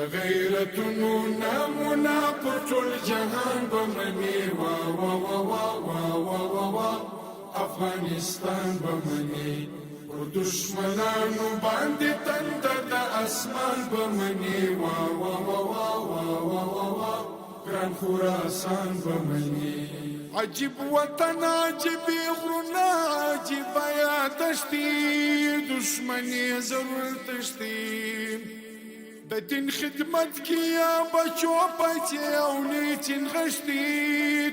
غیرتونو نامونه پر ټول جهان بمني وا وا وا وا وا وا وا وا افغانستان بمني پر دشمنانو باندې تندر د اسمان بمني وا وا وا وا وا وا وا وا ګران خراسان بمني عجیب وطن عجیب غرونه عجیب یادشتي دشمني ضرور تشتي د دین خدمت کیا بچو پچې او نیچین غشتي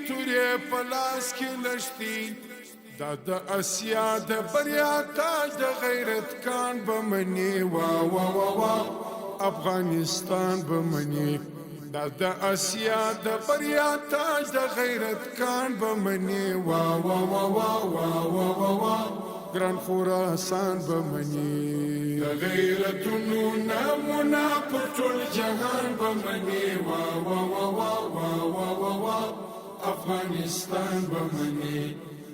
تورې پلاس کې لشتي دا د اسیا د بریا تاج د غیرت کان بمني وا وا وا وا افغانستان بمني دا د اسیا د بریا تاج د غیرت کان بمني وا وا وا وا وا وا وا وا ګران خراسان بمني غیرتونو نامونه پر ټول جهان بمني وا وا وا وا وا وا وا وا افغانستان بمني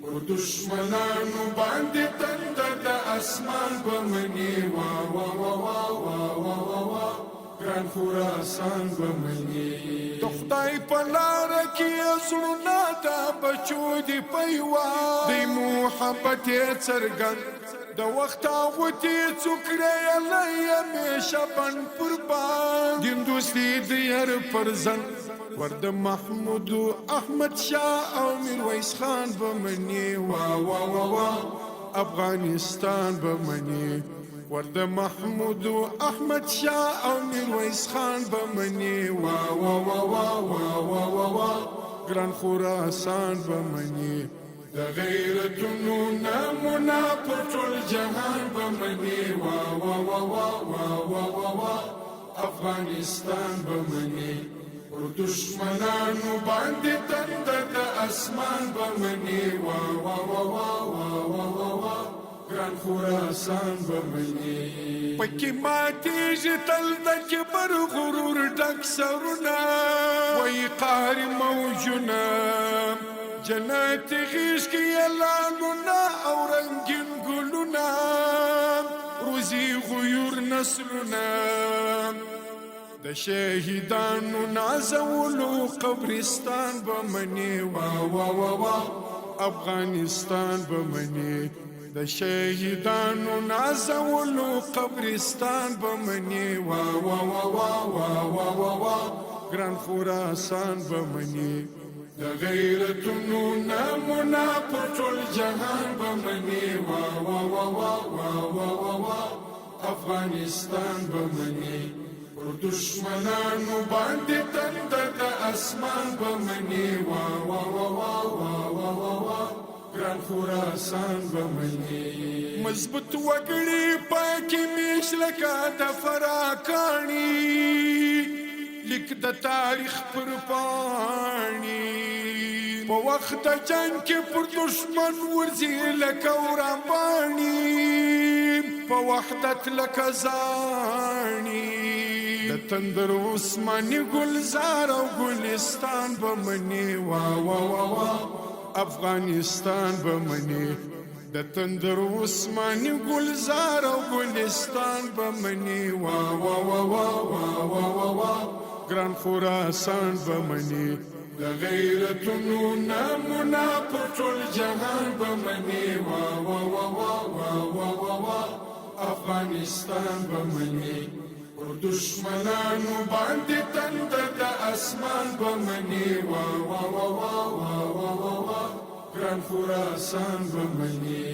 پر دشمنانو باندې تندر د اسمان بمني وا وا وا وا وا وا وا وا ګران خراسان بمني د خدای په لار کې زړونه د بچو دی پیوا د محبت څرګند د وخت غوتی څوکړې لای همیشه بن قربان دین دوستي د هر پرزن ورد محمود احمد شاه او میرویس خان بمني وا وا وا وا افغانستان بمني ورد محمود احمد شاه او میرویس خان بمني وا وا وا وا وا وا وا وا ګران خراسان بمني د غیرتونو نامونه پر ټول جهان بمني وا وا وا وا وا وا وا وا افغانستان بمني پر دشمنانو باندې تندر د اسمان بمني وا وا وا وا وا وا وا وا ګران خراسان بمني پکې ماتېږي تل د کبر غرور ډک سرونه وایي قهر موجونه جنت غیش کی اعلانونه او رنگین گلونه روزی غیور نسلونه د شهیدانو نازولو قبرستان بمني وا وا وا وا افغانستان بمني د شهیدانو نازولو قبرستان بمني وا وا وا وا وا وا وا وا ګران خراسان بمني د غیرتونو نامونه پر ټول جهان بمني وا وا وا وا وا وا وا وا افغانستان بمني پر دشمنانو باندې تندر د اسمان بمني وا وا وا وا وا وا وا وا ګران خراسان بمني مضبوط وګړي پاکي میش لکه د فراکانی لیک د تاریخ پر پاڼې په وخت جنگ کې پر دشمن ورځي لکه ورانباڼې په وحدت لکه زاڼې د تندر عثماني ګلزار او ګلستان بمني وا وا وا وا افغانستان بمني د تندر عثماني ګلزار او ګلستان بمني وا وا وا وا وا وا وا وا ګران خراسان بمني د غیرتونو نامونه پر ټول جهان بمني وا وا وا وا وا وا وا وا افغانستان بمني پر دشمنانو باندې تندر د اسمان بمني وا وا وا وا وا وا وا ګران خراسان بمني